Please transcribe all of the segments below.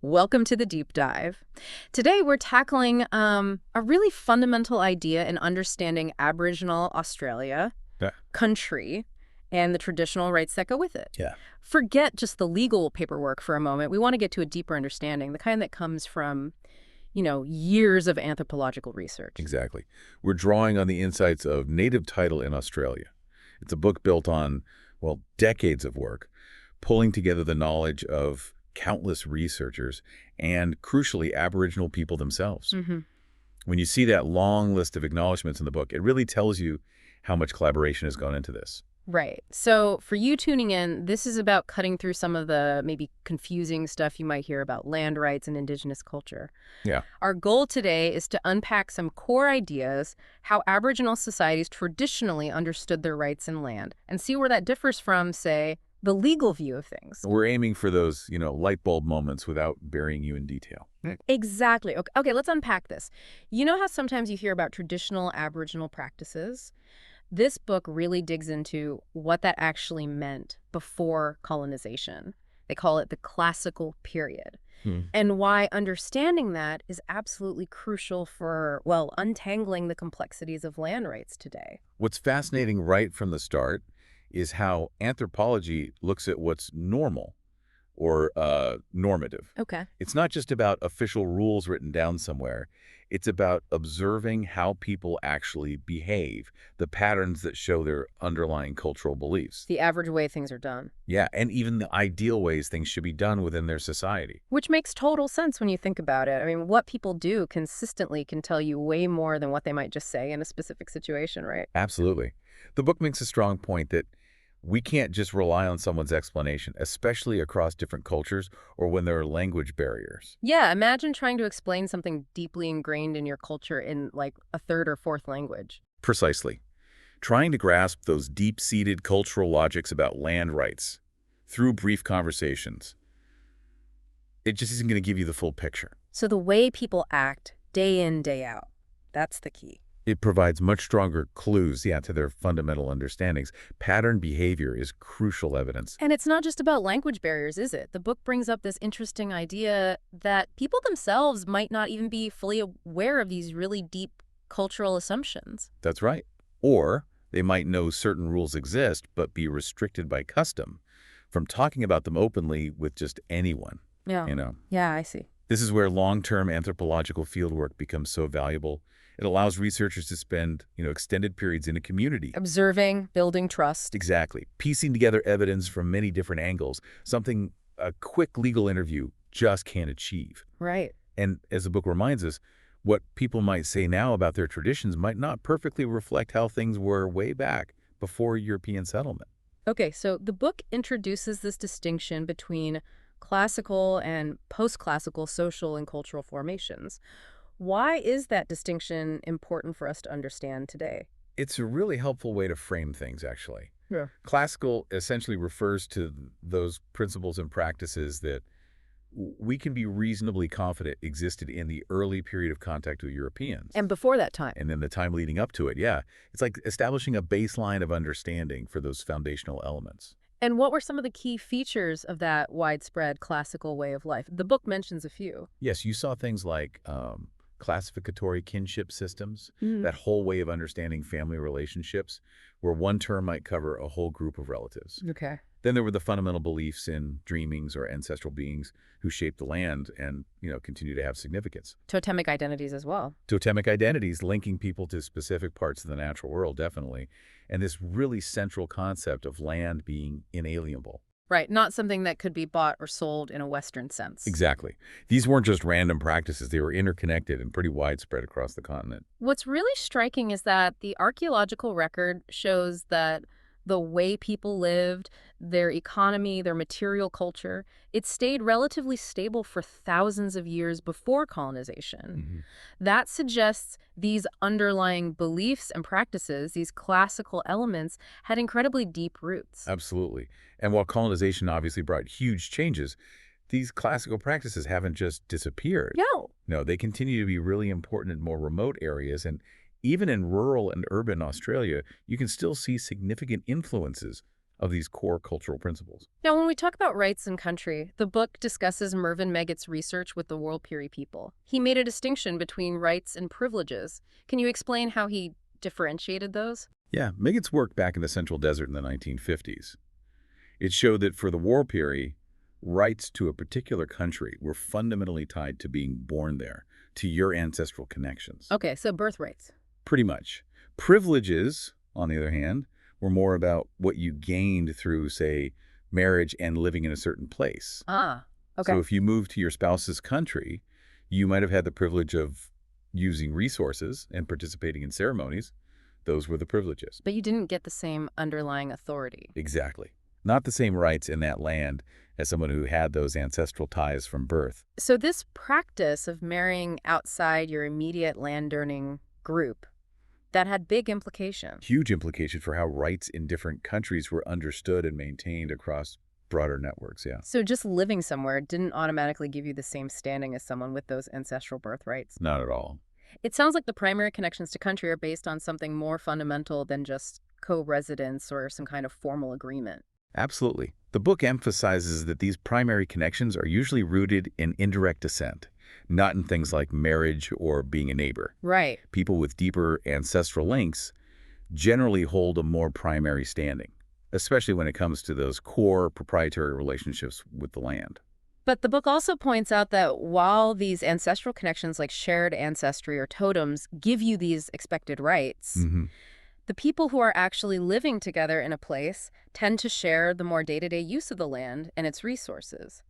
Welcome to the deep dive. Today we're tackling a really fundamental idea in understanding Aboriginal Australia, Yeah. country, and the traditional rights that go with it. Yeah. Forget just the legal paperwork for a moment. We want to get to a deeper understanding, the kind that comes from, years of anthropological research. Exactly. We're drawing on the insights of native title in Australia. It's a book built on, well, decades of work, pulling together the knowledge of countless researchers and, crucially, Aboriginal people themselves. hmm When you see that long list of acknowledgments in the book, it really tells you how much collaboration has gone into this. Right. So for you tuning in, this is about cutting through some of the maybe confusing stuff you might hear about land rights and Indigenous culture. Yeah. Our goal today is to unpack some core ideas, how Aboriginal societies traditionally understood their rights in land, and see where that differs from, say, the legal view of things. We're aiming for those, light bulb moments without burying you in detail. Exactly. Okay, let's unpack this. You know how sometimes you hear about traditional Aboriginal practices? This book really digs into what that actually meant before colonization. They call it the classical period. Hmm. And why understanding that is absolutely crucial for, well, untangling the complexities of land rights today. What's fascinating right from the start is how anthropology looks at what's normal or normative. Okay. It's not just about official rules written down somewhere. It's about observing how people actually behave, the patterns that show their underlying cultural beliefs. The average way things are done. Yeah, and even the ideal ways things should be done within their society. Which makes total sense when you think about it. I mean, what people do consistently can tell you way more than what they might just say in a specific situation, right? Absolutely. The book makes a strong point that we can't just rely on someone's explanation, especially across different cultures or when there are language barriers. Yeah, imagine trying to explain something deeply ingrained in your culture in like a third or fourth language. Precisely. Trying to grasp those deep-seated cultural logics about land rights through brief conversations, it just isn't going to give you the full picture. So the way people act day in, day out, that's the key. It provides much stronger clues, to their fundamental understandings. Pattern behavior is crucial evidence. And it's not just about language barriers, is it? The book brings up this interesting idea that people themselves might not even be fully aware of these really deep cultural assumptions. That's right. Or they might know certain rules exist, but be restricted by custom from talking about them openly with just anyone, Yeah. you know. Yeah, I see. This is where long-term anthropological fieldwork becomes so valuable. It allows researchers to spend, extended periods in a community. Observing, building trust. Exactly. Piecing together evidence from many different angles, something a quick legal interview just can't achieve. Right. And as the book reminds us, what people might say now about their traditions might not perfectly reflect how things were way back before European settlement. Okay, so the book introduces this distinction between classical and post-classical social and cultural formations. Why is that distinction important for us to understand today? It's a really helpful way to frame things, actually. Yeah. Classical essentially refers to those principles and practices that we can be reasonably confident existed in the early period of contact with Europeans. And before that time. And then the time leading up to it, yeah. It's like establishing a baseline of understanding for those foundational elements. And what were some of the key features of that widespread classical way of life? The book mentions a few. Yes, you saw things like classificatory kinship systems, Mm. that whole way of understanding family relationships, where one term might cover a whole group of relatives. Okay. Then there were the fundamental beliefs in dreamings or ancestral beings who shaped the land and, continue to have significance. Totemic identities as well. Totemic identities linking people to specific parts of the natural world, definitely. And this really central concept of land being inalienable. Right, not something that could be bought or sold in a Western sense. Exactly. These weren't just random practices. They were interconnected and pretty widespread across the continent. What's really striking is that the archaeological record shows that the way people lived, their economy, their material culture, it stayed relatively stable for thousands of years before colonization. That suggests these underlying beliefs and practices, these classical elements, had incredibly deep roots. Absolutely. And while colonization obviously brought huge changes, these classical practices haven't just disappeared. No. No, they continue to be really important in more remote areas. And even in rural and urban Australia, you can still see significant influences of these core cultural principles. Now, when we talk about rights and country, the book discusses Mervyn Meggett's research with the Warlpiri people. He made a distinction between rights and privileges. Can you explain how he differentiated those? Yeah, Meggett's work back in the Central Desert in the 1950s. It showed that for the Warlpiri, rights to a particular country were fundamentally tied to being born there, to your ancestral connections. Okay, so birthrights. Pretty much. Privileges, on the other hand, were more about what you gained through, say, marriage and living in a certain place. Ah, okay. So if you moved to your spouse's country, you might have had the privilege of using resources and participating in ceremonies. Those were the privileges. But you didn't get the same underlying authority. Exactly. Not the same rights in that land as someone who had those ancestral ties from birth. So this practice of marrying outside your immediate land-earning group, that had big implications. Huge implication for how rights in different countries were understood and maintained across broader networks, yeah. So just living somewhere didn't automatically give you the same standing as someone with those ancestral birthrights. Not at all. It sounds like the primary connections to country are based on something more fundamental than just co-residence or some kind of formal agreement. Absolutely. The book emphasizes that these primary connections are usually rooted in indirect descent, not in things like marriage or being a neighbor. Right. People with deeper ancestral links generally hold a more primary standing, especially when it comes to those core proprietary relationships with the land. But the book also points out that while these ancestral connections like shared ancestry or totems give you these expected rights, the people who are actually living together in a place tend to share the more day-to-day use of the land and its resources,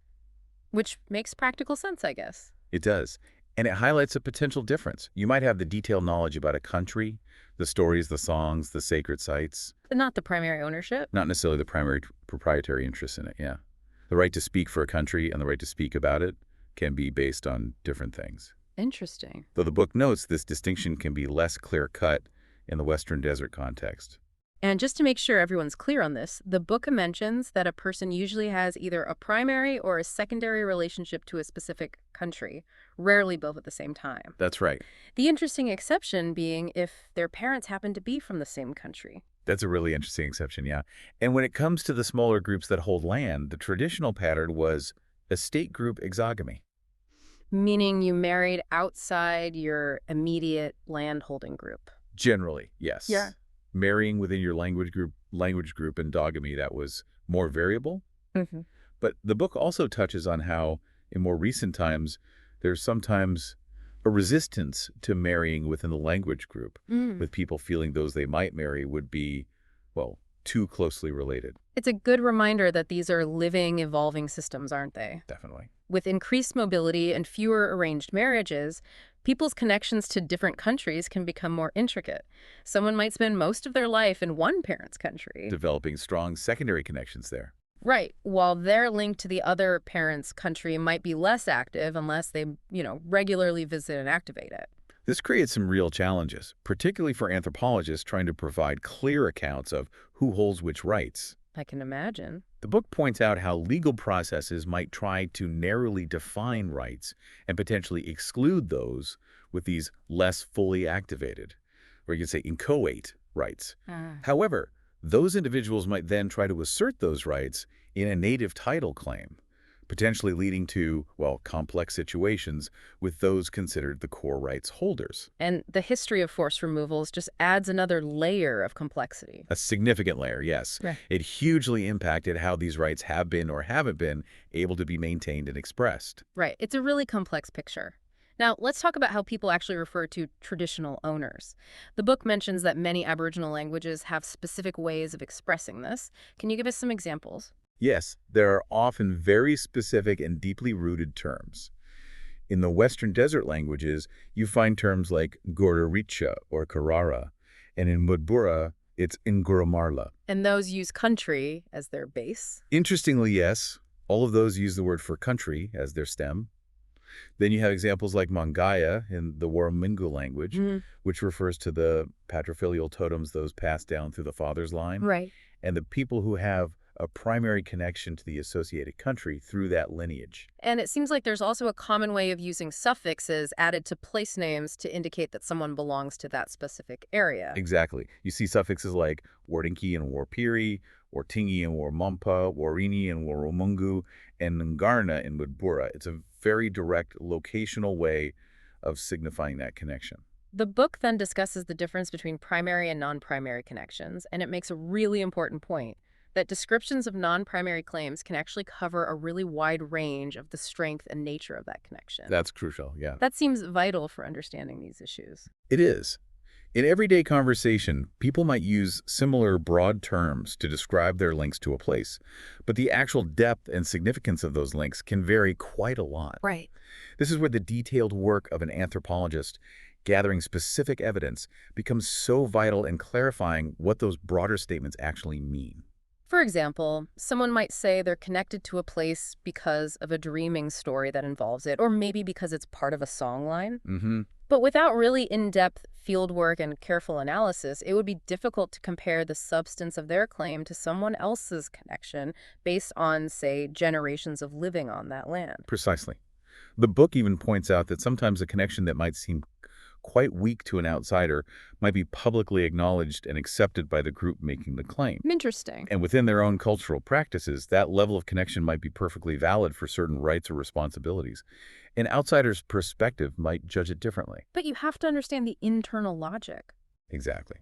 which makes practical sense, I guess. It does. And it highlights a potential difference. You might have the detailed knowledge about a country, the stories, the songs, the sacred sites. But not the primary ownership. Not necessarily the primary proprietary interest in it, yeah. The right to speak for a country and the right to speak about it can be based on different things. Interesting. Though the book notes this distinction can be less clear-cut in the Western Desert context. And just to make sure everyone's clear on this, the book mentions that a person usually has either a primary or a secondary relationship to a specific country, rarely both at the same time. That's right. The interesting exception being if their parents happen to be from the same country. That's a really interesting exception, yeah. And when it comes to the smaller groups that hold land, the traditional pattern was estate group exogamy. Meaning you married outside your immediate landholding group. Generally, yes. Yeah. Marrying within your language group, endogamy, that was more variable. But the book also touches on how, in more recent times, there's sometimes a resistance to marrying within the language group, with people feeling those they might marry would be, well, too closely related. It's a good reminder that these are living, evolving systems, aren't they? Definitely. With increased mobility and fewer arranged marriages, people's connections to different countries can become more intricate. Someone might spend most of their life in one parent's country. Developing strong secondary connections there. Right, while their link to the other parent's country might be less active unless they, regularly visit and activate it. This creates some real challenges, particularly for anthropologists trying to provide clear accounts of who holds which rights. I can imagine. The book points out how legal processes might try to narrowly define rights and potentially exclude those with these less fully activated, or you could say inchoate rights. However, those individuals might then try to assert those rights in a native title claim, potentially leading to, well, complex situations with those considered the core rights holders. And the history of forced removals just adds another layer of complexity. A significant layer, yes. Right. It hugely impacted how these rights have been or haven't been able to be maintained and expressed. Right. It's a really complex picture. Now, let's talk about how people actually refer to traditional owners. The book mentions that many Aboriginal languages have specific ways of expressing this. Can you give us some examples? Yes, there are often very specific and deeply rooted terms. In the Western Desert languages, you find terms like Goraricha or Karara, and in Mudbura, it's Nguramarla. And those use country as their base? Interestingly, yes, all of those use the word for country as their stem. Then you have examples like Mangaya in the Waramingu language, which refers to the patrilineal totems, those passed down through the father's line. Right. And the people who have a primary connection to the associated country through that lineage. And it seems like there's also a common way of using suffixes added to place names to indicate that someone belongs to that specific area. Exactly. You see suffixes like Wardinki and Warpiri, Ortingi and Warmampa, Warini and Warumungu, and Ngarna in Woodbura. It's a very direct locational way of signifying that connection. The book then discusses the difference between primary and non-primary connections, and it makes a really important point that descriptions of non-primary claims can actually cover a really wide range of the strength and nature of that connection. That's crucial, yeah. That seems vital for understanding these issues. It is. In everyday conversation, people might use similar broad terms to describe their links to a place, but the actual depth and significance of those links can vary quite a lot. Right. This is where the detailed work of an anthropologist gathering specific evidence becomes so vital in clarifying what those broader statements actually mean. For example, someone might say they're connected to a place because of a dreaming story that involves it, or maybe because it's part of a songline. Mm-hmm. But without really in-depth fieldwork and careful analysis, it would be difficult to compare the substance of their claim to someone else's connection based on, say, generations of living on that land. Precisely. The book even points out that sometimes a connection that might seem quite weak to an outsider might be publicly acknowledged and accepted by the group making the claim. Interesting. And within their own cultural practices, that level of connection might be perfectly valid for certain rights or responsibilities. An outsider's perspective might judge it differently. But you have to understand the internal logic. Exactly.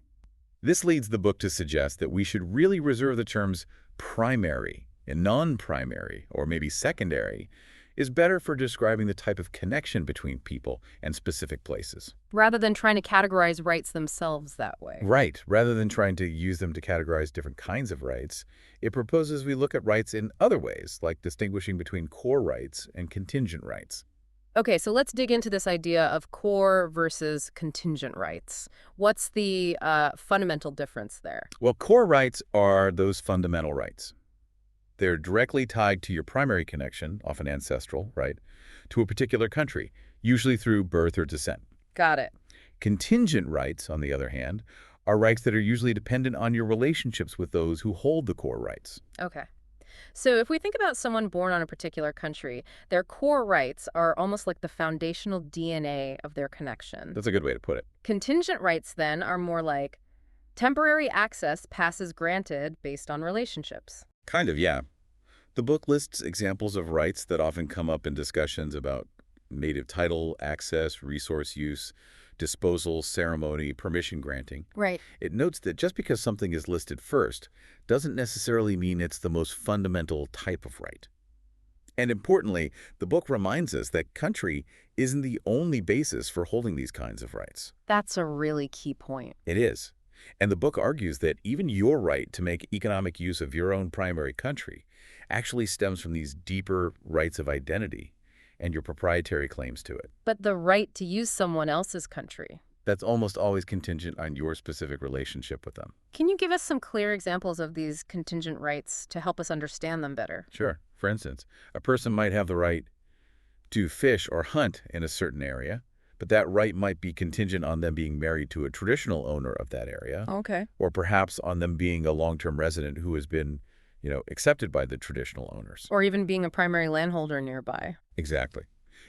This leads the book to suggest that we should really reserve the terms primary and non-primary, or maybe secondary, is better for describing the type of connection between people and specific places. Rather than trying to categorize rights themselves that way. Right. Rather than trying to use them to categorize different kinds of rights, it proposes we look at rights in other ways, like distinguishing between core rights and contingent rights. Okay, so let's dig into this idea of core versus contingent rights. What's the fundamental difference there? Well, core rights are those fundamental rights. They're directly tied to your primary connection, often ancestral, right, to a particular country, usually through birth or descent. Got it. Contingent rights, on the other hand, are rights that are usually dependent on your relationships with those who hold the core rights. Okay. So if we think about someone born on a particular country, their core rights are almost like the foundational DNA of their connection. That's a good way to put it. Contingent rights, then, are more like temporary access passes granted based on relationships. Kind of, yeah. The book lists examples of rights that often come up in discussions about native title, access, resource use, disposal, ceremony, permission granting. Right. It notes that just because something is listed first doesn't necessarily mean it's the most fundamental type of right. And importantly, the book reminds us that country isn't the only basis for holding these kinds of rights. That's a really key point. It is. And the book argues that even your right to make economic use of your own primary country actually stems from these deeper rights of identity and your proprietary claims to it. But the right to use someone else's country. That's almost always contingent on your specific relationship with them. Can you give us some clear examples of these contingent rights to help us understand them better? Sure. For instance, a person might have the right to fish or hunt in a certain area, but that right might be contingent on them being married to a traditional owner of that area, Okay. or perhaps on them being a long-term resident who has been, accepted by the traditional owners. Or even being a primary landholder nearby. Exactly.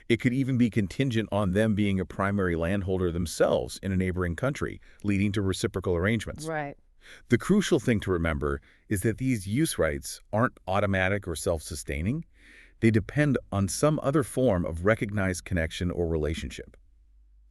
It could even be contingent on them being a primary landholder themselves in a neighboring country, leading to reciprocal arrangements. Right. The crucial thing to remember is that these use rights aren't automatic or self-sustaining. They depend on some other form of recognized connection or relationship.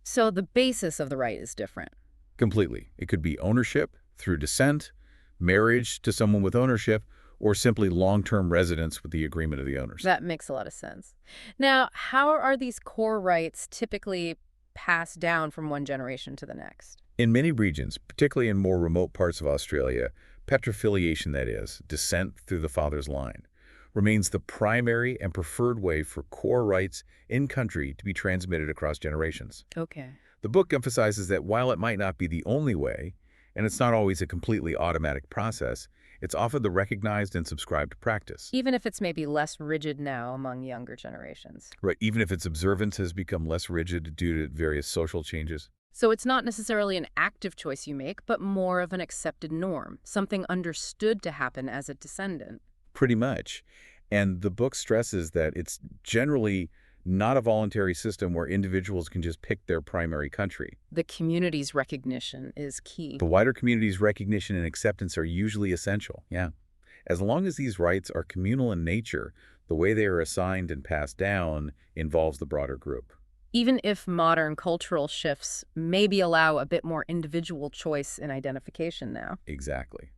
So the basis of the right is different. Completely. It could be ownership through descent, marriage to someone with ownership, or simply long-term residence with the agreement of the owners. That makes a lot of sense. Now, how are these core rights typically passed down from one generation to the next? In many regions, particularly in more remote parts of Australia, patrifiliation, that is, descent through the father's line, remains the primary and preferred way for core rights in country to be transmitted across generations. Okay. The book emphasizes that while it might not be the only way, and it's not always a completely automatic process, it's often the recognized and subscribed practice. Even if it's maybe less rigid now among younger generations. Right, even if its observance has become less rigid due to various social changes. So it's not necessarily an active choice you make, but more of an accepted norm, something understood to happen as a descendant. Pretty much. And the book stresses that it's generally not a voluntary system where individuals can just pick their primary country. The community's recognition is key. The wider community's recognition and acceptance are usually essential, yeah. As long as these rights are communal in nature, the way they are assigned and passed down involves the broader group. Even if modern cultural shifts maybe allow a bit more individual choice in identification now. Exactly.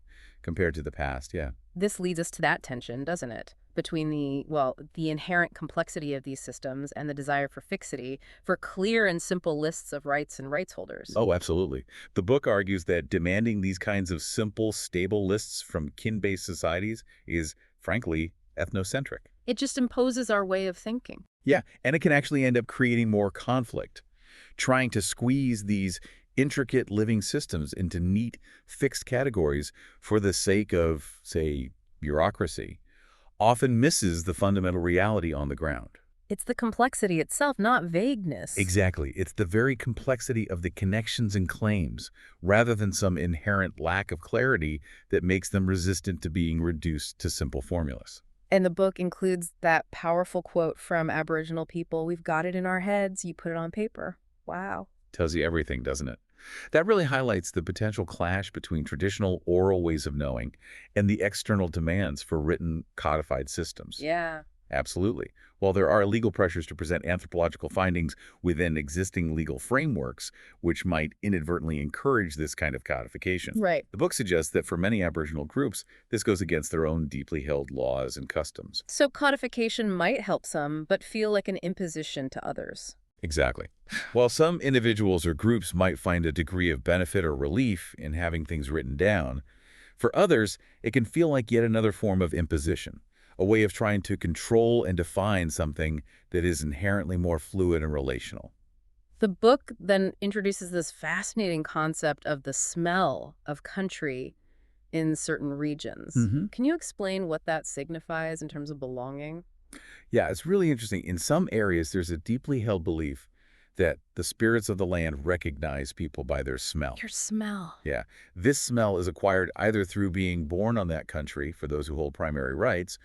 Compared to the past, yeah. This leads us to that tension, doesn't it? Between the inherent complexity of these systems and the desire for fixity, for clear and simple lists of rights and rights holders. Oh, absolutely. The book argues that demanding these kinds of simple, stable lists from kin-based societies is, frankly, ethnocentric. It just imposes our way of thinking. Yeah, and it can actually end up creating more conflict. Trying to squeeze these intricate living systems into neat, fixed categories for the sake of, say, bureaucracy, often misses the fundamental reality on the ground. It's the complexity itself, not vagueness. Exactly. It's the very complexity of the connections and claims, rather than some inherent lack of clarity that makes them resistant to being reduced to simple formulas. And the book includes that powerful quote from Aboriginal people, "We've got it in our heads, you put it on paper." Wow. Tells you everything, doesn't it? That really highlights the potential clash between traditional oral ways of knowing and the external demands for written, codified systems. Yeah. Absolutely. While there are legal pressures to present anthropological findings within existing legal frameworks, which might inadvertently encourage this kind of codification, Right. the book suggests that for many Aboriginal groups, this goes against their own deeply held laws and customs. So codification might help some, but feel like an imposition to others. Exactly. While some individuals or groups might find a degree of benefit or relief in having things written down, for others, it can feel like yet another form of imposition, a way of trying to control and define something that is inherently more fluid and relational. The book then introduces this fascinating concept of the smell of country in certain regions. hmm Can you explain what that signifies in terms of belonging? Yeah, it's really interesting. In some areas, there's a deeply held belief that the spirits of the land recognize people by their smell. Your smell. Yeah, this smell is acquired either through being born on that country for those who hold primary rights,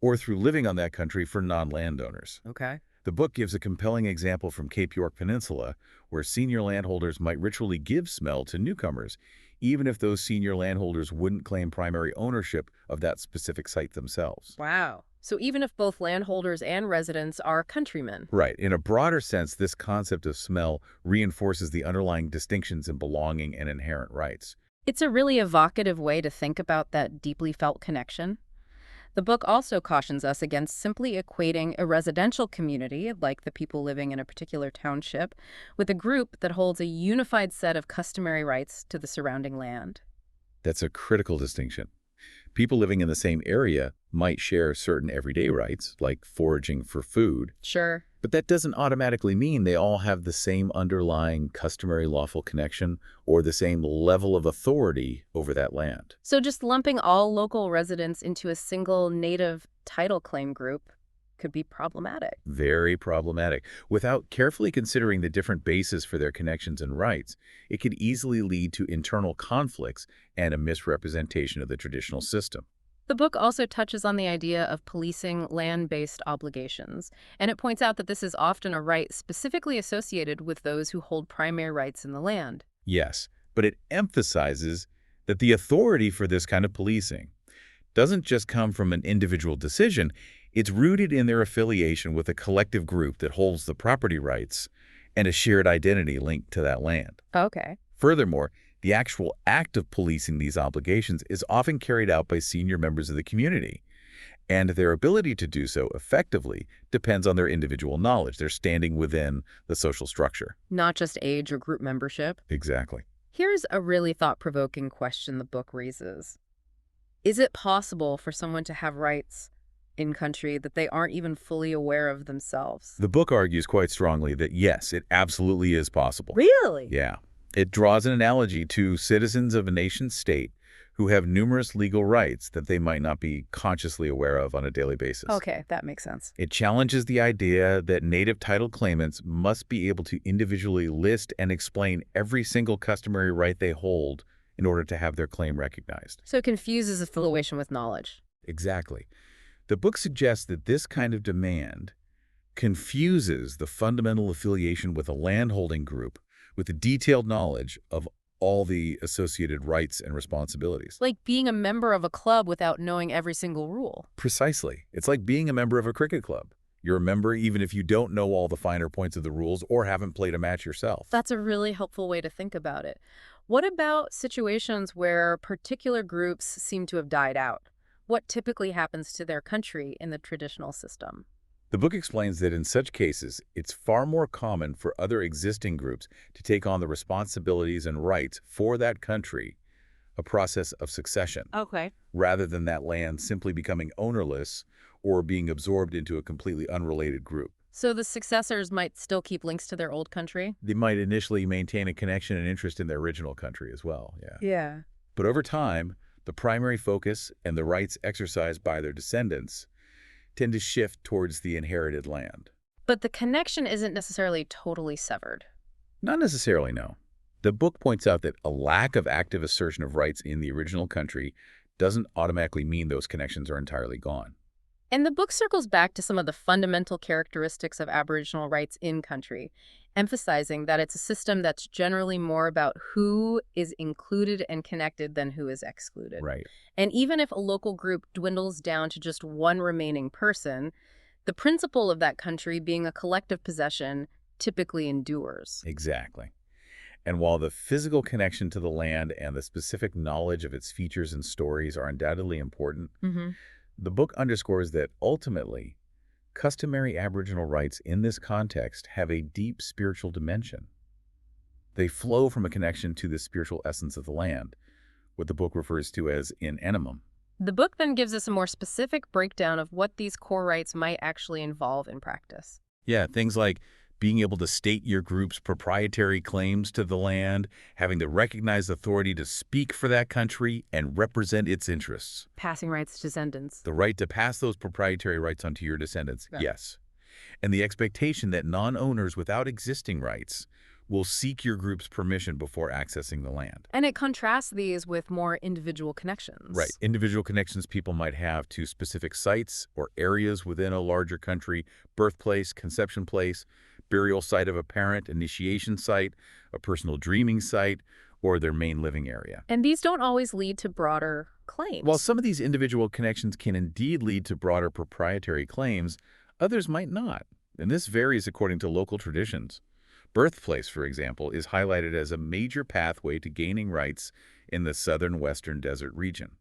or through living on that country for non-landowners. Okay. The book gives a compelling example from Cape York Peninsula, where senior landholders might ritually give smell to newcomers, even if those senior landholders wouldn't claim primary ownership of that specific site themselves. Wow. So even if both landholders and residents are countrymen. Right. In a broader sense, this concept of smell reinforces the underlying distinctions in belonging and inherent rights. It's a really evocative way to think about that deeply felt connection. The book also cautions us against simply equating a residential community, like the people living in a particular township, with a group that holds a unified set of customary rights to the surrounding land. That's a critical distinction. People living in the same area might share certain everyday rights, like foraging for food, Sure. but that doesn't automatically mean they all have the same underlying customary lawful connection or the same level of authority over that land. So just lumping all local residents into a single native title claim group could be problematic. Very problematic. Without carefully considering the different bases for their connections and rights, it could easily lead to internal conflicts and a misrepresentation of the traditional system. The book also touches on the idea of policing land-based obligations, and it points out that this is often a right specifically associated with those who hold primary rights in the land. Yes, but it emphasizes that the authority for this kind of policing doesn't just come from an individual decision, it's rooted in their affiliation with a collective group that holds the property rights and a shared identity linked to that land. Okay. Furthermore, the actual act of policing these obligations is often carried out by senior members of the community, and their ability to do so effectively depends on their individual knowledge, their standing within the social structure. Not just age or group membership. Exactly. Here's a really thought-provoking question the book raises. Is it possible for someone to have rights in country that they aren't even fully aware of themselves? The book argues quite strongly that yes, it absolutely is possible. Really? Yeah. It draws an analogy to citizens of a nation-state who have numerous legal rights that they might not be consciously aware of on a daily basis. Okay, that makes sense. It challenges the idea that native title claimants must be able to individually list and explain every single customary right they hold in order to have their claim recognized. So it confuses affiliation with knowledge. Exactly. The book suggests that this kind of demand confuses the fundamental affiliation with a landholding group with the detailed knowledge of all the associated rights and responsibilities. Like being a member of a club without knowing every single rule. Precisely. It's like being a member of a cricket club. You're a member even if you don't know all the finer points of the rules or haven't played a match yourself. That's a really helpful way to think about it. What about situations where particular groups seem to have died out? What typically happens to their country in the traditional system? The book explains that in such cases, it's far more common for other existing groups to take on the responsibilities and rights for that country, a process of succession, Okay. rather than that land simply becoming ownerless or being absorbed into a completely unrelated group. So the successors might still keep links to their old country? They might initially maintain a connection and interest in their original country as well, yeah. Yeah. But over time, the primary focus and the rights exercised by their descendants tend to shift towards the inherited land. But the connection isn't necessarily totally severed. Not necessarily, no. The book points out that a lack of active assertion of rights in the original country doesn't automatically mean those connections are entirely gone. And the book circles back to some of the fundamental characteristics of Aboriginal rights in country, emphasizing that it's a system that's generally more about who is included and connected than who is excluded. Right. And even if a local group dwindles down to just one remaining person, the principle of that country being a collective possession typically endures. Exactly. And while the physical connection to the land and the specific knowledge of its features and stories are undoubtedly important, Hmm. the book underscores that ultimately, customary Aboriginal rights in this context have a deep spiritual dimension. They flow from a connection to the spiritual essence of the land, what the book refers to as in enimum. The book then gives us a more specific breakdown of what these core rights might actually involve in practice. Yeah, things like being able to state your group's proprietary claims to the land, having the recognized authority to speak for that country and represent its interests. Passing rights to descendants. The right to pass those proprietary rights onto your descendants, Right. yes. And the expectation that non-owners without existing rights will seek your group's permission before accessing the land. And it contrasts these with more individual connections. Right. Individual connections people might have to specific sites or areas within a larger country, birthplace, conception place, burial site of a parent, initiation site, a personal dreaming site, or their main living area. And these don't always lead to broader claims. While some of these individual connections can indeed lead to broader proprietary claims, others might not, and this varies according to local traditions. Birthplace, for example, is highlighted as a major pathway to gaining rights in the southern western desert region.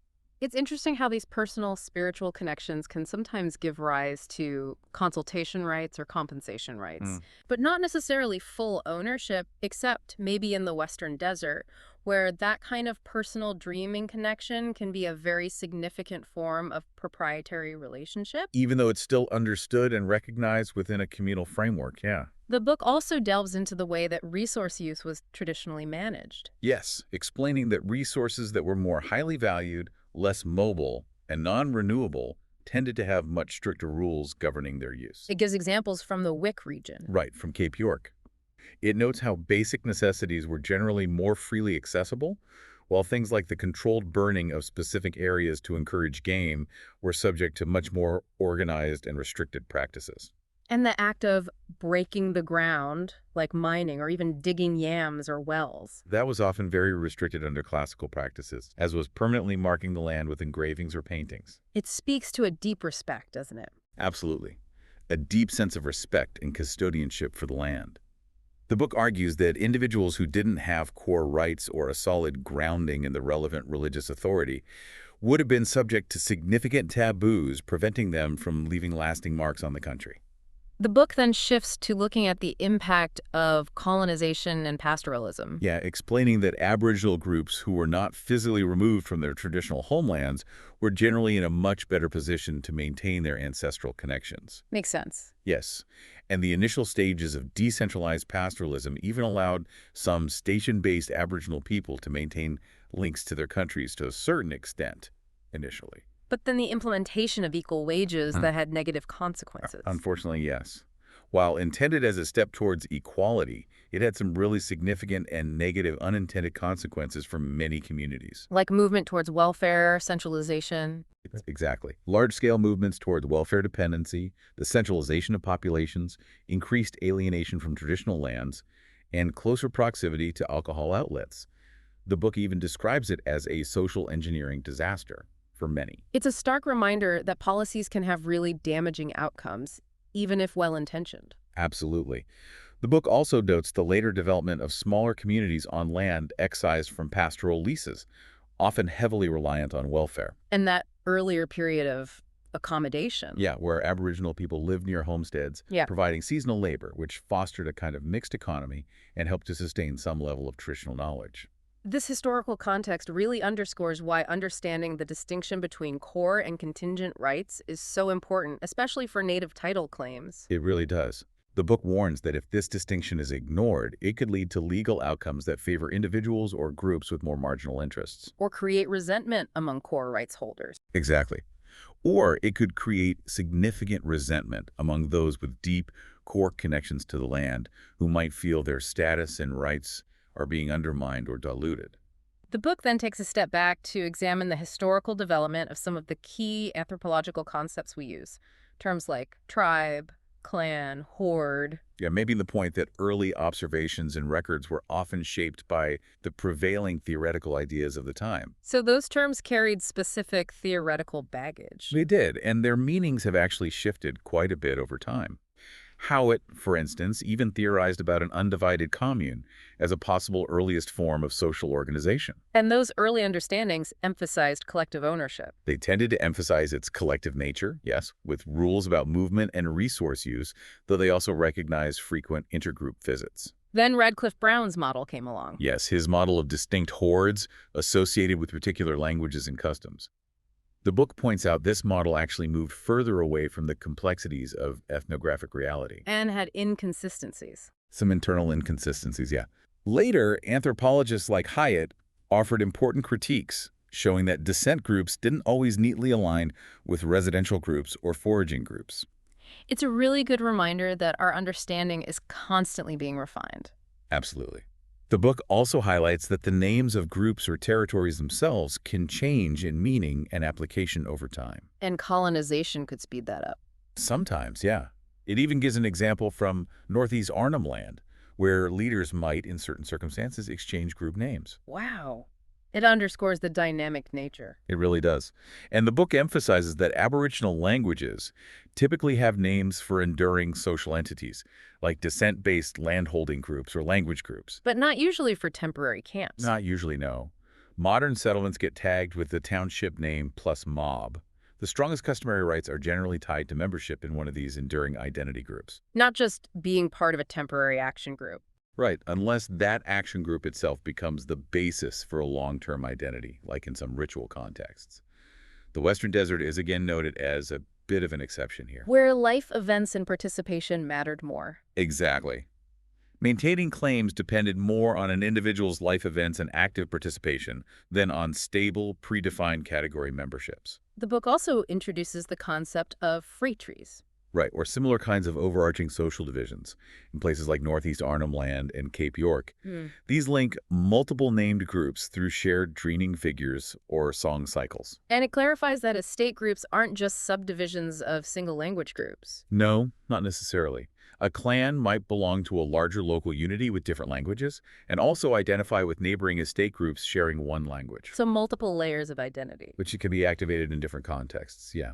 It's interesting how these personal spiritual connections can sometimes give rise to consultation rights or compensation rights, Mm. but not necessarily full ownership, except maybe in the Western Desert, where that kind of personal dreaming connection can be a very significant form of proprietary relationship. Even though it's still understood and recognized within a communal framework, yeah. The book also delves into the way that resource use was traditionally managed. Yes, explaining that resources that were more highly valued, less mobile, and non-renewable tended to have much stricter rules governing their use. It gives examples from the Wick region. Right, from Cape York. It notes how basic necessities were generally more freely accessible, while things like the controlled burning of specific areas to encourage game were subject to much more organized and restricted practices. And the act of breaking the ground, like mining or even digging yams or wells. That was often very restricted under classical practices, as was permanently marking the land with engravings or paintings. It speaks to a deep respect, doesn't it? Absolutely. A deep sense of respect and custodianship for the land. The book argues that individuals who didn't have core rights or a solid grounding in the relevant religious authority would have been subject to significant taboos preventing them from leaving lasting marks on the country. The book then shifts to looking at the impact of colonization and pastoralism. Yeah, explaining that Aboriginal groups who were not physically removed from their traditional homelands were generally in a much better position to maintain their ancestral connections. Makes sense. Yes, and the initial stages of decentralized pastoralism even allowed some station-based Aboriginal people to maintain links to their countries to a certain extent initially. But then the implementation of equal wages Hmm. that had negative consequences. Unfortunately, yes. While intended as a step towards equality, it had some really significant and negative unintended consequences for many communities. Like movement towards welfare, centralization. Exactly. Large-scale movements toward welfare dependency, the centralization of populations, increased alienation from traditional lands, and closer proximity to alcohol outlets. The book even describes it as a social engineering disaster for many. It's a stark reminder that policies can have really damaging outcomes, even if well-intentioned. Absolutely. The book also notes the later development of smaller communities on land excised from pastoral leases, often heavily reliant on welfare. And that earlier period of accommodation. Yeah, where Aboriginal people lived near homesteads, Yeah. providing seasonal labor, which fostered a kind of mixed economy and helped to sustain some level of traditional knowledge. This historical context really underscores why understanding the distinction between core and contingent rights is so important, especially for native title claims. It really does. The book warns that if this distinction is ignored, it could lead to legal outcomes that favor individuals or groups with more marginal interests. Or create resentment among core rights holders. Exactly. Or it could create significant resentment among those with deep core connections to the land who might feel their status and rights are being undermined or diluted. The book then takes a step back to examine the historical development of some of the key anthropological concepts we use. Terms like tribe, clan, horde. Yeah, making the point that early observations and records were often shaped by the prevailing theoretical ideas of the time. So those terms carried specific theoretical baggage. They did, and their meanings have actually shifted quite a bit over time. Howitt, for instance, even theorized about an undivided commune as a possible earliest form of social organization. And those early understandings emphasized collective ownership. They tended to emphasize its collective nature, yes, with rules about movement and resource use, though they also recognized frequent intergroup visits. Then Radcliffe Brown's model came along. Yes, his model of distinct hordes associated with particular languages and customs. The book points out this model actually moved further away from the complexities of ethnographic reality. And had inconsistencies. Some internal inconsistencies, yeah. Later, anthropologists like Hyatt offered important critiques, showing that descent groups didn't always neatly align with residential groups or foraging groups. It's a really good reminder that our understanding is constantly being refined. Absolutely. The book also highlights that the names of groups or territories themselves can change in meaning and application over time. And colonization could speed that up. Sometimes, yeah. It even gives an example from Northeast Arnhem Land, where leaders might, in certain circumstances, exchange group names. Wow. It underscores the dynamic nature. It really does. And the book emphasizes that Aboriginal languages typically have names for enduring social entities, like descent-based landholding groups or language groups. But not usually for temporary camps. Not usually, no. Modern settlements get tagged with the township name plus mob. The strongest customary rights are generally tied to membership in one of these enduring identity groups. Not just being part of a temporary action group. Right, unless that action group itself becomes the basis for a long-term identity, like in some ritual contexts. The Western Desert is again noted as a bit of an exception here. Where life events and participation mattered more. Exactly. Maintaining claims depended more on an individual's life events and active participation than on stable, predefined category memberships. The book also introduces the concept of phratries. Right, or similar kinds of overarching social divisions in places like Northeast Arnhem Land and Cape York. These link multiple named groups through shared dreaming figures or song cycles. And it clarifies that estate groups aren't just subdivisions of single language groups. No, not necessarily. A clan might belong to a larger local unity with different languages and also identify with neighboring estate groups sharing one language. So multiple layers of identity. Which can be activated in different contexts, yeah.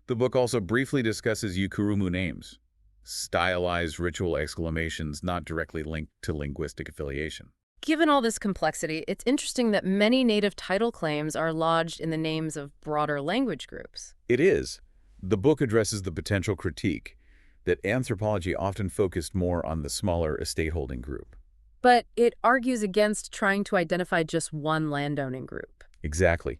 The book also briefly discusses Yukurumu names, stylized ritual exclamations not directly linked to linguistic affiliation. Given all this complexity, it's interesting that many native title claims are lodged in the names of broader language groups. It is. The book addresses the potential critique that anthropology often focused more on the smaller estate-holding group. But it argues against trying to identify just one landowning group. Exactly.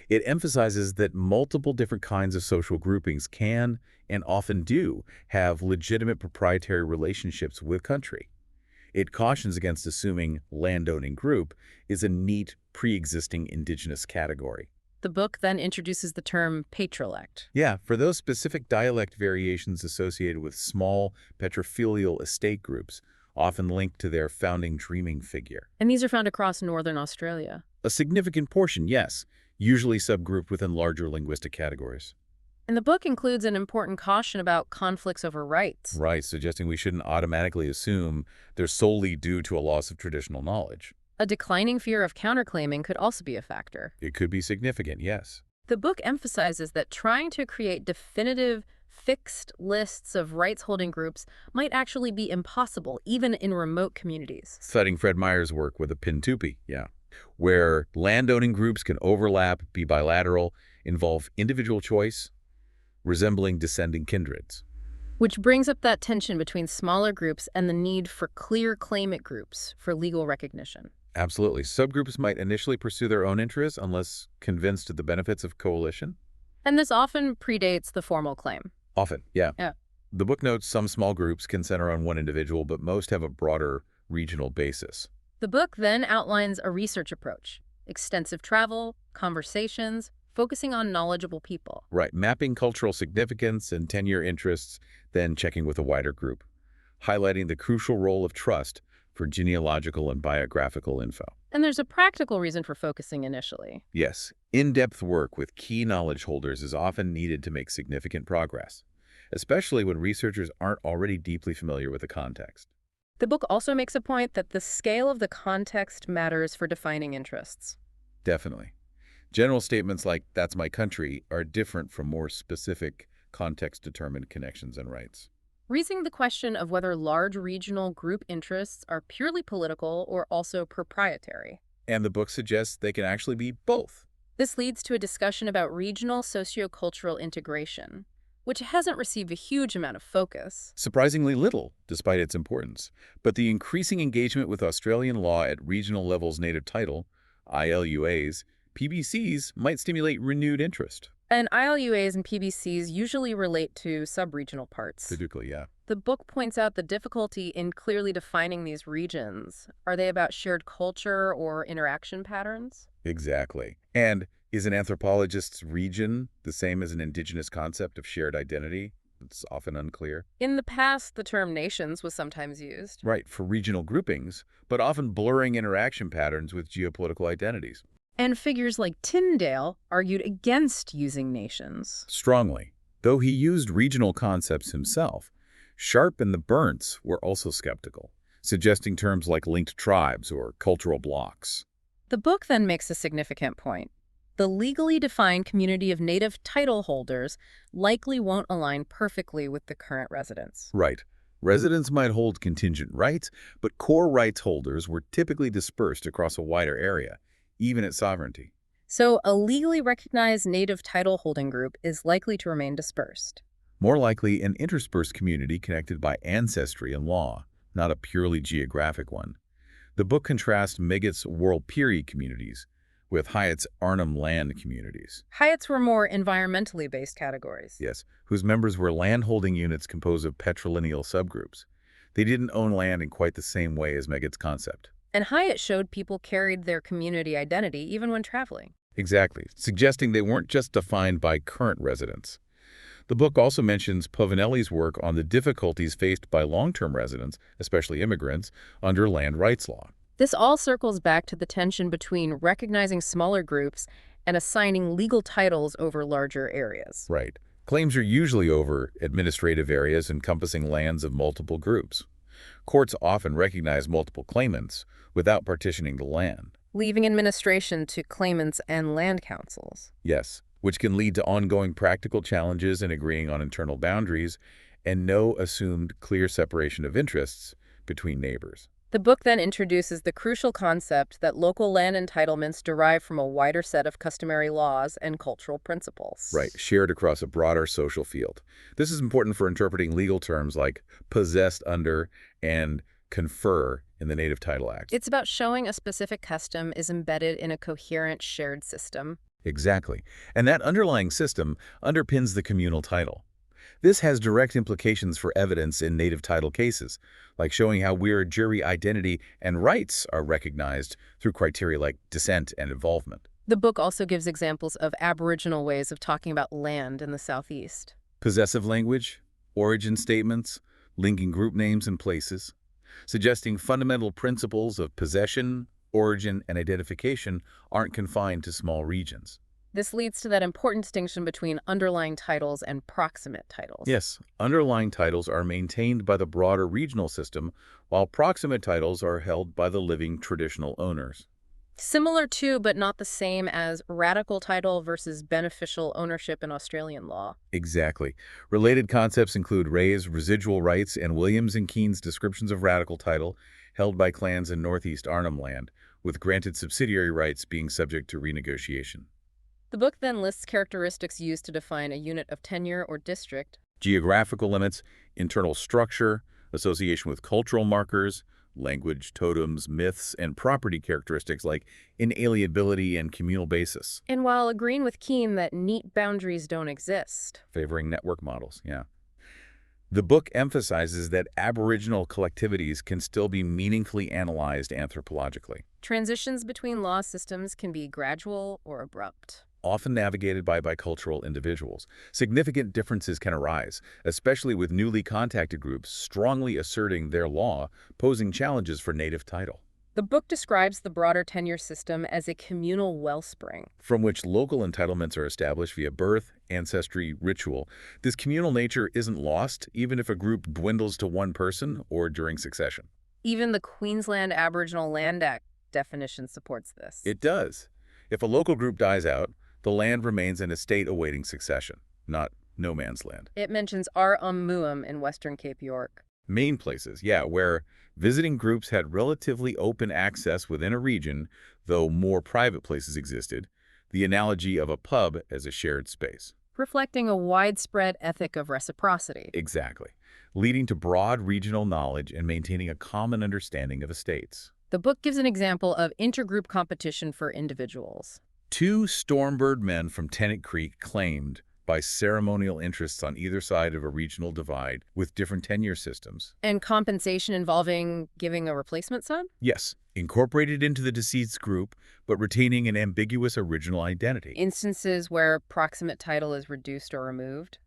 It emphasizes that multiple different kinds of social groupings can, and often do, have legitimate proprietary relationships with country. It cautions against assuming landowning group is a neat, pre-existing indigenous category. The book then introduces the term patrolect. Yeah, for those specific dialect variations associated with small patrilineal estate groups, often linked to their founding dreaming figure. And these are found across northern Australia. A significant portion, yes, usually subgrouped within larger linguistic categories. And the book includes an important caution about conflicts over rights. Right, suggesting we shouldn't automatically assume they're solely due to a loss of traditional knowledge. A declining fear of counterclaiming could also be a factor. It could be significant, yes. The book emphasizes that trying to create definitive, fixed lists of rights-holding groups might actually be impossible, even in remote communities. Citing Fred Meyer's work with a Pintupi, yeah, where landowning groups can overlap, be bilateral, involve individual choice, resembling descending kindreds. Which brings up that tension between smaller groups and the need for clear claimant groups for legal recognition. Absolutely. Subgroups might initially pursue their own interests unless convinced of the benefits of coalition. And this often predates the formal claim. Often, yeah. Yeah. The book notes some small groups can center on one individual, but most have a broader regional basis. The book then outlines a research approach, extensive travel, conversations, focusing on knowledgeable people. Right, mapping cultural significance and 10-year interests, then checking with a wider group, highlighting the crucial role of trust for genealogical and biographical info. And there's a practical reason for focusing initially. Yes, in-depth work with key knowledge holders is often needed to make significant progress, especially when researchers aren't already deeply familiar with the context. The book also makes a point that the scale of the context matters for defining interests. Definitely. General statements like, "that's my country," are different from more specific, context-determined connections and rights. Raising the question of whether large regional group interests are purely political or also proprietary. And the book suggests they can actually be both. This leads to a discussion about regional sociocultural integration, which hasn't received a huge amount of focus. Surprisingly little, despite its importance. But the increasing engagement with Australian law at regional levels native title, ILUAs, PBCs, might stimulate renewed interest. And ILUAs and PBCs usually relate to sub-regional parts. Typically, yeah. The book points out the difficulty in clearly defining these regions. Are they about shared culture or interaction patterns? Exactly. And is an anthropologist's region the same as an indigenous concept of shared identity? It's often unclear. In the past, the term nations was sometimes used. Right, for regional groupings, but often blurring interaction patterns with geopolitical identities. And figures like Tyndale argued against using nations. Strongly. Though he used regional concepts himself, Sharp and the Bernts were also skeptical, suggesting terms like linked tribes or cultural blocks. The book then makes a significant point. The legally defined community of native title holders likely won't align perfectly with the current residents. Right. Residents might hold contingent rights, but core rights holders were typically dispersed across a wider area, even at sovereignty. So a legally recognized native title holding group is likely to remain dispersed. More likely, an interspersed community connected by ancestry and law, not a purely geographic one. The book contrasts Meggett's Warlpiri communities with Hyatt's Arnhem Land communities. Hyatt's were more environmentally based categories. Yes, whose members were landholding units composed of patrilineal subgroups. They didn't own land in quite the same way as Meggett's concept. And Hyatt showed people carried their community identity even when traveling. Exactly, suggesting they weren't just defined by current residents. The book also mentions Povinelli's work on the difficulties faced by long-term residents, especially immigrants, under land rights law. This all circles back to the tension between recognizing smaller groups and assigning legal titles over larger areas. Right. Claims are usually over administrative areas encompassing lands of multiple groups. Courts often recognize multiple claimants without partitioning the land. Leaving administration to claimants and land councils. Yes, which can lead to ongoing practical challenges in agreeing on internal boundaries and no assumed clear separation of interests between neighbors. The book then introduces the crucial concept that local land entitlements derive from a wider set of customary laws and cultural principles. Right, shared across a broader social field. This is important for interpreting legal terms like possessed under and confer in the Native Title Act. It's about showing a specific custom is embedded in a coherent shared system. Exactly. And that underlying system underpins the communal title. This has direct implications for evidence in native title cases, like showing how weird jury identity and rights are recognized through criteria like descent and involvement. The book also gives examples of Aboriginal ways of talking about land in the Southeast. Possessive language, origin statements, linking group names and places, suggesting fundamental principles of possession, origin, and identification aren't confined to small regions. This leads to that important distinction between underlying titles and proximate titles. Yes, underlying titles are maintained by the broader regional system, while proximate titles are held by the living traditional owners. Similar to, but not the same as, radical title versus beneficial ownership in Australian law. Exactly. Related concepts include Ray's residual rights and Williams and Keene's descriptions of radical title held by clans in Northeast Arnhem Land, with granted subsidiary rights being subject to renegotiation. The book then lists characteristics used to define a unit of tenure or district. Geographical limits, internal structure, association with cultural markers, language, totems, myths, and property characteristics like inalienability and communal basis, And while agreeing with Keene that neat boundaries don't exist, favoring network models, yeah. The book emphasizes that Aboriginal collectivities can still be meaningfully analyzed anthropologically, transitions between law systems can be gradual or abrupt. often navigated by bicultural individuals. Significant differences can arise, especially with newly contacted groups strongly asserting their law, posing challenges for native title, The book describes the broader tenure system as a communal wellspring. from which local entitlements are established via birth, ancestry, ritual. This communal nature isn't lost, even if a group dwindles to one person or during succession. Even the Queensland Aboriginal Land Act definition supports this. It does. If a local group dies out, the land remains an estate awaiting succession, not no man's land. It mentions Ar Muam in Western Cape York. Main places, yeah, where visiting groups had relatively open access within a region, though more private places existed, the analogy of a pub as a shared space. Reflecting a widespread ethic of reciprocity. Exactly, leading to broad regional knowledge and maintaining a common understanding of estates. The book gives an example of intergroup competition for individuals. Two Stormbird men from Tennant Creek claimed by ceremonial interests on either side of a regional divide with different tenure systems. And compensation involving giving a replacement son? Yes, incorporated into the deceased's group, but retaining an ambiguous original identity. Instances where proximate title is reduced or removed.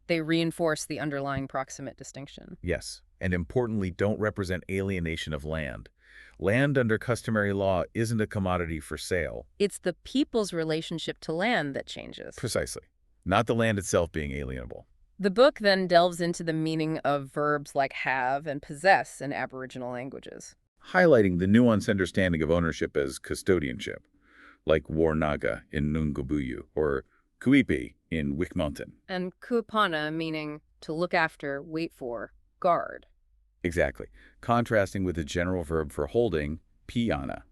They reinforce the underlying proximate distinction. Yes, and importantly, don't represent alienation of land. Land under customary law isn't a commodity for sale. It's the people's relationship to land that changes. Precisely. Not the land itself being alienable. The book then delves into the meaning of verbs like have and possess in Aboriginal languages. Highlighting the nuanced understanding of ownership as custodianship, like Warnaga in Nungabuyu or Kuipi in Wick-Mountain. And kuapana meaning to look after, wait for, guard. Exactly, contrasting with the general verb for holding, piana,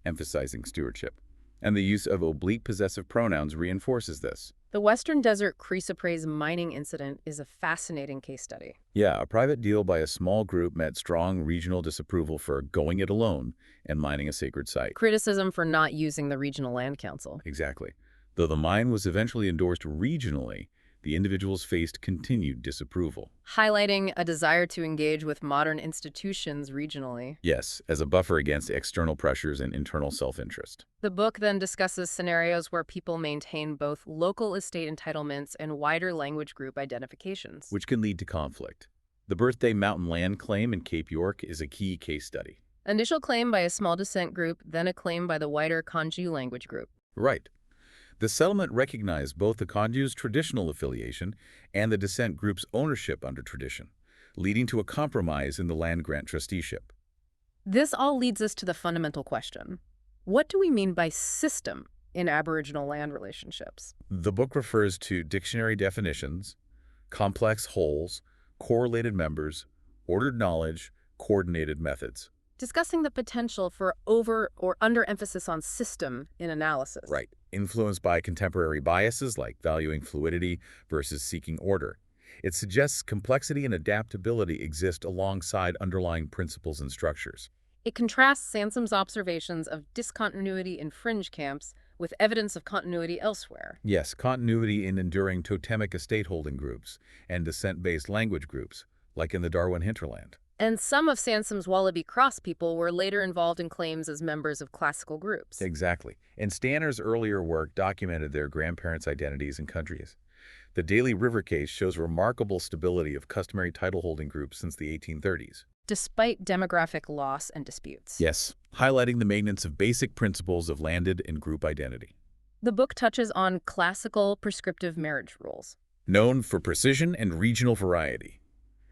emphasizing stewardship. And the use of oblique possessive pronouns reinforces this. The Western Desert chrysoprase mining incident is a fascinating case study. Yeah, a private deal by a small group met strong regional disapproval for going it alone and mining a sacred site. Criticism for not using the Regional Land Council. Exactly. Though the mine was eventually endorsed regionally, the individuals faced continued disapproval. Highlighting a desire to engage with modern institutions regionally. Yes, as a buffer against external pressures and internal self-interest. The book then discusses scenarios where people maintain both local estate entitlements and wider language group identifications. Which can lead to conflict. The Birthday Mountain Land claim in Cape York is a key case study. Initial claim by a small descent group, then a claim by the wider Kanju language group. Right. The settlement recognized both the Kanju's traditional affiliation and the descent group's ownership under tradition, leading to a compromise in the land grant trusteeship. This all leads us to the fundamental question. What do we mean by system in Aboriginal land relationships? The book refers to dictionary definitions, complex wholes, correlated members, ordered knowledge, coordinated methods. Discussing the potential for over or underemphasis on system in analysis. Right. Influenced by contemporary biases like valuing fluidity versus seeking order. It suggests complexity and adaptability exist alongside underlying principles and structures. It contrasts Sansom's observations of discontinuity in fringe camps with evidence of continuity elsewhere. Yes, continuity in enduring totemic estate holding groups and descent-based language groups, like in the Darwin hinterland. And some of Sansom's Wallaby Cross people were later involved in claims as members of classical groups. Exactly. And Stanner's earlier work documented their grandparents' identities and countries. The Daly River case shows remarkable stability of customary title-holding groups since the 1830s. Despite demographic loss and disputes. Yes, highlighting the maintenance of basic principles of landed and group identity. The book touches on classical prescriptive marriage rules. known for precision and regional variety,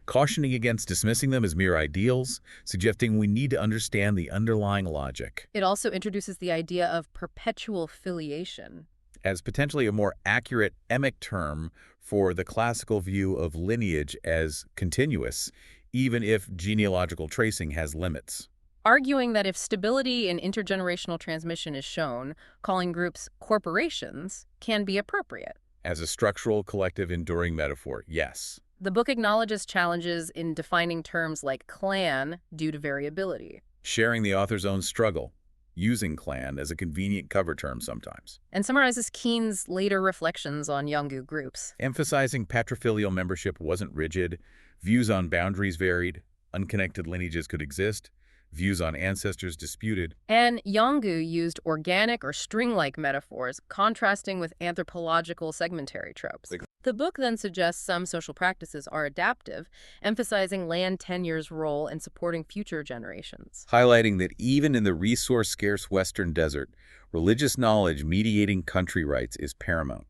cautioning against dismissing them as mere ideals, suggesting we need to understand the underlying logic. It also introduces the idea of perpetual filiation. As potentially a more accurate emic term for the classical view of lineage as continuous, even if genealogical tracing has limits. Arguing that if stability in intergenerational transmission is shown, calling groups corporations can be appropriate. As a structural, collective, enduring metaphor, yes. The book acknowledges challenges in defining terms like clan due to variability, Sharing the author's own struggle, using clan as a convenient cover term sometimes. and summarizes Keen's later reflections on Yongu groups. Emphasizing patrilineal membership wasn't rigid, views on boundaries varied, unconnected lineages could exist, views on ancestors disputed. And Yongu used organic or string-like metaphors, contrasting with anthropological segmentary tropes. The book then suggests some social practices are adaptive, emphasizing land tenure's role in supporting future generations. Highlighting that even in the resource-scarce Western desert, religious knowledge mediating country rights is paramount.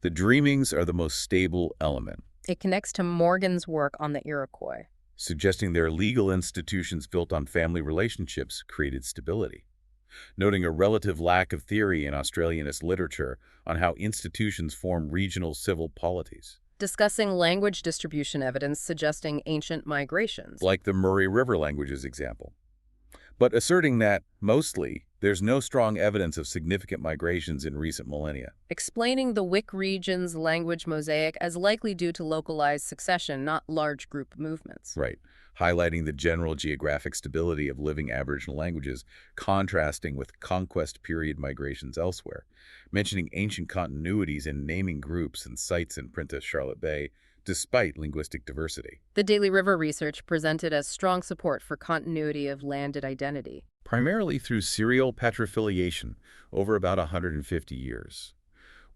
The dreamings are the most stable element, It connects to Morgan's work on the Iroquois. suggesting their legal institutions built on family relationships created stability. Noting a relative lack of theory in Australianist literature on how institutions form regional civil polities, Discussing language distribution evidence suggesting ancient migrations. like the Murray River languages example. But asserting that, mostly, there's no strong evidence of significant migrations in recent millennia. Explaining the Wick region's language mosaic as likely due to localized succession, not large group movements. Right. Highlighting the general geographic stability of living Aboriginal languages, contrasting with conquest period migrations elsewhere. Mentioning ancient continuities in naming groups and sites in Princess Charlotte Bay, despite linguistic diversity. The Daly River research presented as strong support for continuity of landed identity. Primarily through serial patrifiliation over about 150 years.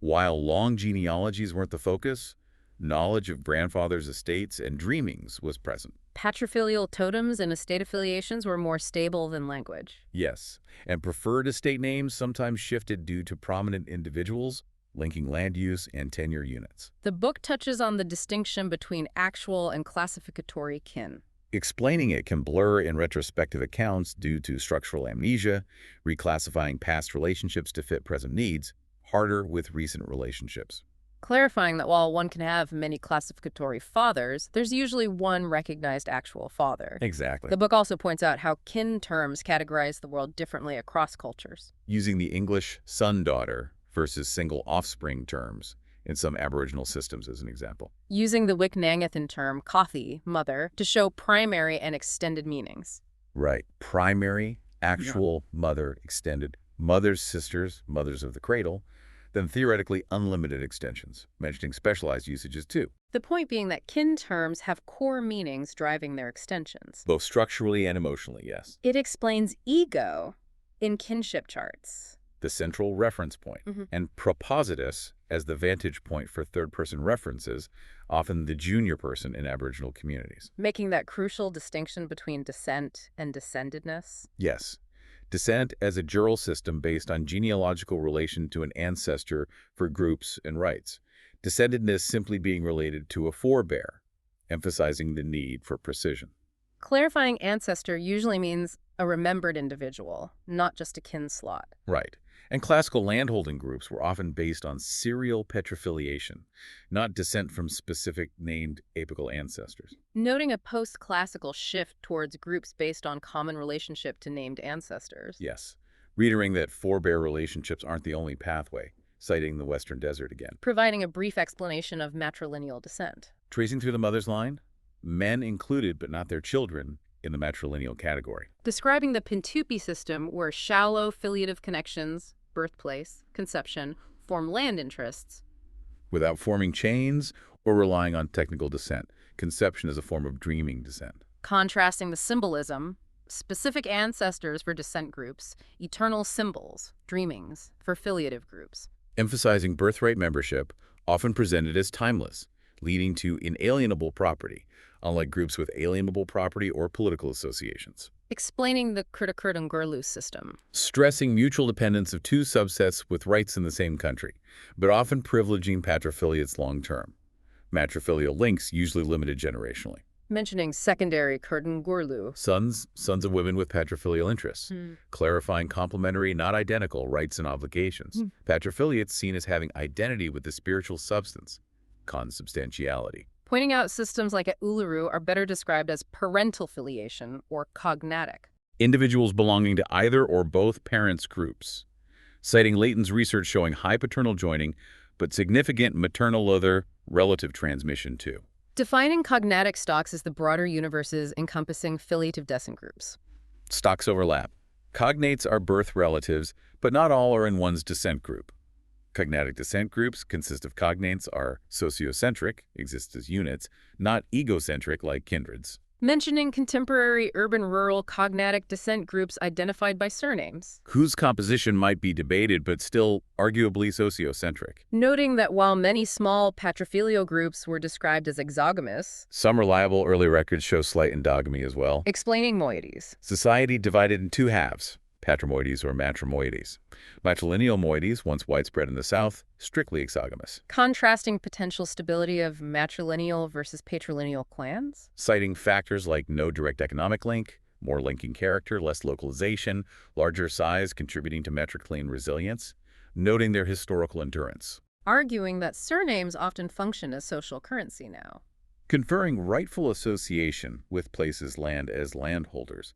While long genealogies weren't the focus, knowledge of grandfathers' estates and dreamings was present. Patrifilial totems and estate affiliations were more stable than language. Yes, and preferred estate names sometimes shifted due to prominent individuals, linking land use and tenure units. The book touches on the distinction between actual and classificatory kin. Explaining it can blur in retrospective accounts due to structural amnesia, reclassifying past relationships to fit present needs, harder with recent relationships. Clarifying that while one can have many classificatory fathers, there's usually one recognized actual father. Exactly. The book also points out how kin terms categorize the world differently across cultures. Using the English son-daughter versus single offspring terms in some Aboriginal systems as an example. Using the Wiknangathan term, kathi, mother, to show primary and extended meanings. Right. Primary, actual, mother, extended, mother's sisters, mothers of the cradle, then theoretically unlimited extensions, mentioning specialized usages too, The point being that kin terms have core meanings driving their extensions. both structurally and emotionally, yes. It explains ego in kinship charts. The central reference point, and propositus as the vantage point for third-person references, often the junior person in Aboriginal communities. Making that crucial distinction between descent and descendedness. Yes. Descent as a jural system based on genealogical relation to an ancestor for groups and rights. Descendedness simply being related to a forebear, emphasizing the need for precision. Clarifying ancestor usually means a remembered individual, not just a kin slot. Right. And classical landholding groups were often based on serial petrifiliation, not descent from specific named apical ancestors. Noting a post-classical shift towards groups based on common relationship to named ancestors. Yes. Reiterating that forebear relationships aren't the only pathway, citing the Western Desert again. Providing a brief explanation of matrilineal descent. Tracing through the mother's line, men included but not their children in the matrilineal category. Describing the Pintupi system where shallow filiative connections, birthplace, conception, form land interests. Without forming chains or relying on technical descent. Conception is a form of dreaming descent. Contrasting the symbolism, specific ancestors for descent groups, eternal symbols, dreamings, for filiative groups. Emphasizing birthright membership, often presented as timeless, leading to inalienable property, unlike groups with alienable property or political associations. explaining the Kurt-Ngurlu system. Stressing mutual dependence of two subsets with rights in the same country, but often privileging patriliates long-term. Matrilineal links usually limited generationally. Mentioning secondary Kurt-Ngurlu. Sons of women with patrilial interests, Hmm. clarifying complementary, not identical, rights and obligations. Patriliates seen as having identity with the spiritual substance, consubstantiality. Pointing out systems like at Uluru are better described as parental filiation or cognatic. Individuals belonging to either or both parents' groups, citing Leighton's research showing high paternal joining, but significant maternal-other relative transmission too. Defining cognatic stocks as the broader universes encompassing filiative descent groups. Stocks overlap. Cognates are birth relatives, but not all are in one's descent group. Cognatic descent groups consist of cognates are sociocentric, exist as units, not egocentric like kindreds. Mentioning contemporary urban-rural cognatic descent groups identified by surnames. Whose composition might be debated but still arguably sociocentric. Noting that while many small patrilial groups were described as exogamous, Some reliable early records show slight endogamy as well. explaining moieties. Society divided in two halves, patrimoides or matrimoides. Matrilineal moieties, once widespread in the South, strictly exogamous. Contrasting potential stability of matrilineal versus patrilineal clans. Citing factors like no direct economic link, more linking character, less localization, larger size contributing to matricline resilience, noting their historical endurance. Arguing that surnames often function as social currency now. Conferring rightful association with places land as landholders.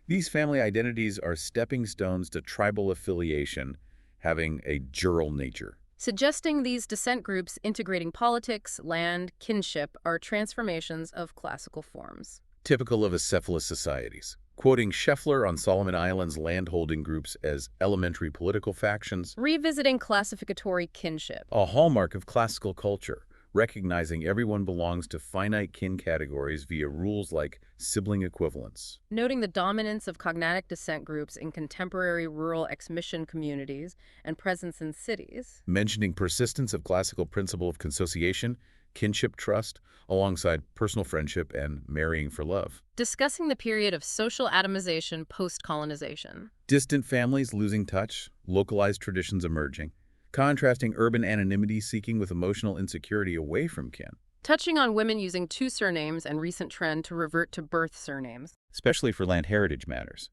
These family identities are stepping stones to tribal affiliation, having a jural nature. Suggesting these descent groups integrating politics, land, kinship are transformations of classical forms. Typical of acephalous societies. Quoting Scheffler on Solomon Islands landholding groups as elementary political factions. Revisiting classificatory kinship. A hallmark of classical culture, recognizing everyone belongs to finite kin categories via rules like sibling equivalence. Noting the dominance of cognatic descent groups in contemporary rural ex-mission communities and presence in cities. Mentioning persistence of classical principle of consociation, kinship trust, alongside personal friendship and marrying for love. Discussing the period of social atomization post-colonization. Distant families losing touch, localized traditions emerging. Contrasting urban anonymity seeking with emotional insecurity away from kin. Touching on women using two surnames and recent trend to revert to birth surnames. Especially for land heritage matters.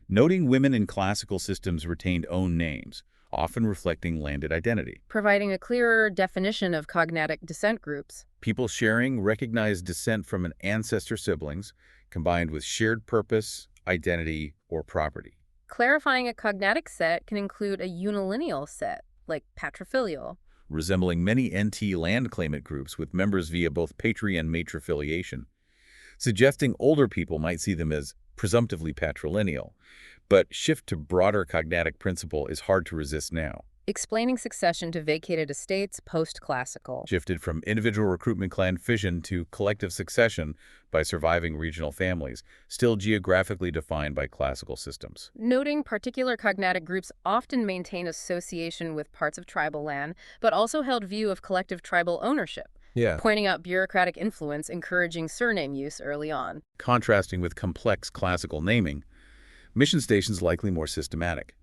Noting women in classical systems retained own names, often reflecting landed identity. Providing a clearer definition of cognatic descent groups. People sharing recognized descent from an ancestor siblings, combined with shared purpose, identity, or property. Clarifying a cognatic set can include a unilineal set, like patrilial. Resembling many NT land claimant groups with members via both patri and matrifiliation, suggesting older people might see them as presumptively patrilineal, but shift to broader cognatic principle is hard to resist now. Explaining succession to vacated estates post-classical. Shifted from individual recruitment clan fission to collective succession by surviving regional families, still geographically defined by classical systems. Noting particular cognatic groups often maintain association with parts of tribal land, but also held view of collective tribal ownership. Yeah. Pointing out bureaucratic influence encouraging surname use early on. Contrasting with complex classical naming, mission stations likely more systematic.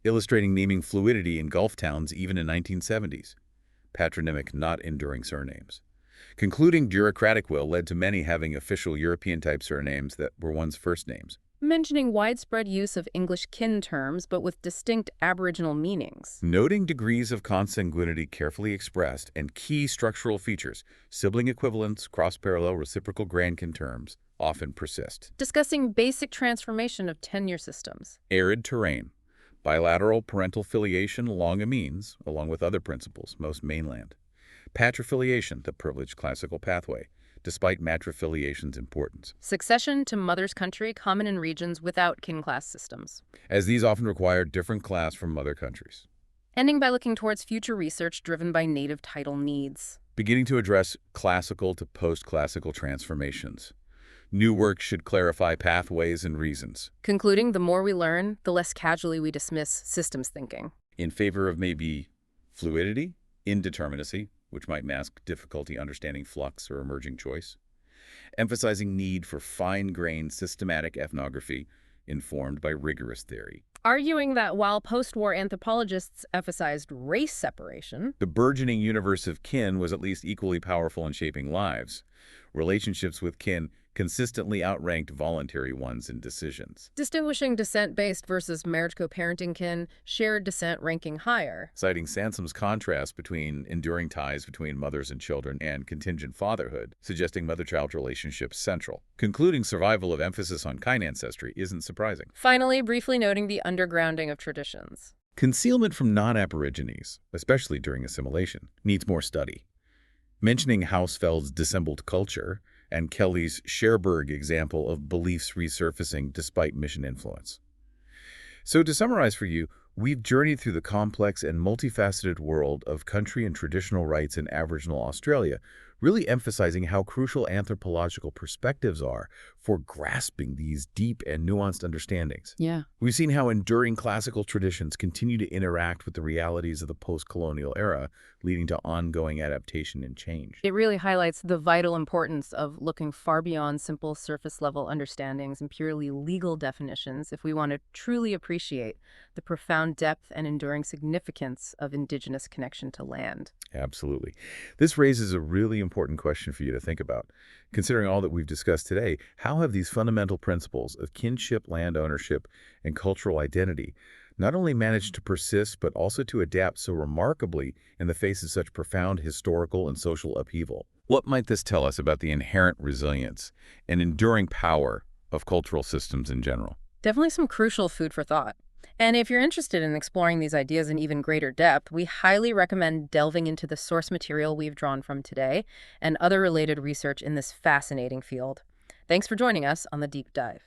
Illustrating naming fluidity in Gulf towns even in 1970s. Patronymic, not enduring surnames. Concluding bureaucratic will led to many having official European-type surnames that were once first names. Mentioning widespread use of English kin terms, but with distinct Aboriginal meanings. Noting degrees of consanguinity carefully expressed and key structural features, sibling equivalence, cross-parallel reciprocal grandkin terms, often persist. Discussing basic transformation of tenure systems. Arid terrain. Bilateral parental filiation along amines, along with other principles, most mainland. Patrifiliation, the privileged classical pathway, despite matrifiliation's importance. Succession to mother's country common in regions without kin class systems. As these often require different class from mother countries. Ending by looking towards future research driven by native title needs. Beginning to address classical to post-classical transformations. New work should clarify pathways and reasons. Concluding, the more we learn, the less casually we dismiss systems thinking. In favor of maybe fluidity, indeterminacy, which might mask difficulty understanding flux or emerging choice, emphasizing need for fine-grained systematic ethnography informed by rigorous theory. Arguing that while post-war anthropologists emphasized race separation, The burgeoning universe of kin was at least equally powerful in shaping lives. Relationships with kin consistently outranked voluntary ones in decisions, distinguishing descent-based versus marriage co-parenting kin, shared descent ranking higher. citing Sansom's contrast between enduring ties between mothers and children and contingent fatherhood, suggesting mother-child relationships central. Concluding survival of emphasis on kin ancestry isn't surprising. Finally, briefly noting the undergrounding of traditions. Concealment from non-Aborigines, especially during assimilation, needs more study. Mentioning Hausfeld's dissembled culture and Kelly's Cherbourg example of beliefs resurfacing despite mission influence. So to summarize for you, we've journeyed through the complex and multifaceted world of country and traditional rights in Aboriginal Australia, really emphasizing how crucial anthropological perspectives are for grasping these deep and nuanced understandings. Yeah. We've seen how enduring classical traditions continue to interact with the realities of the post-colonial era, leading to ongoing adaptation and change. It really highlights the vital importance of looking far beyond simple surface-level understandings and purely legal definitions if we want to truly appreciate the profound depth and enduring significance of Indigenous connection to land. Absolutely. This raises a really important question for you to think about. Considering all that we've discussed today, how have these fundamental principles of kinship, land ownership, and cultural identity not only managed to persist, but also to adapt so remarkably in the face of such profound historical and social upheaval? What might this tell us about the inherent resilience and enduring power of cultural systems in general? Definitely some crucial food for thought. And if you're interested in exploring these ideas in even greater depth, we highly recommend delving into the source material we've drawn from today and other related research in this fascinating field. Thanks for joining us on the Deep Dive.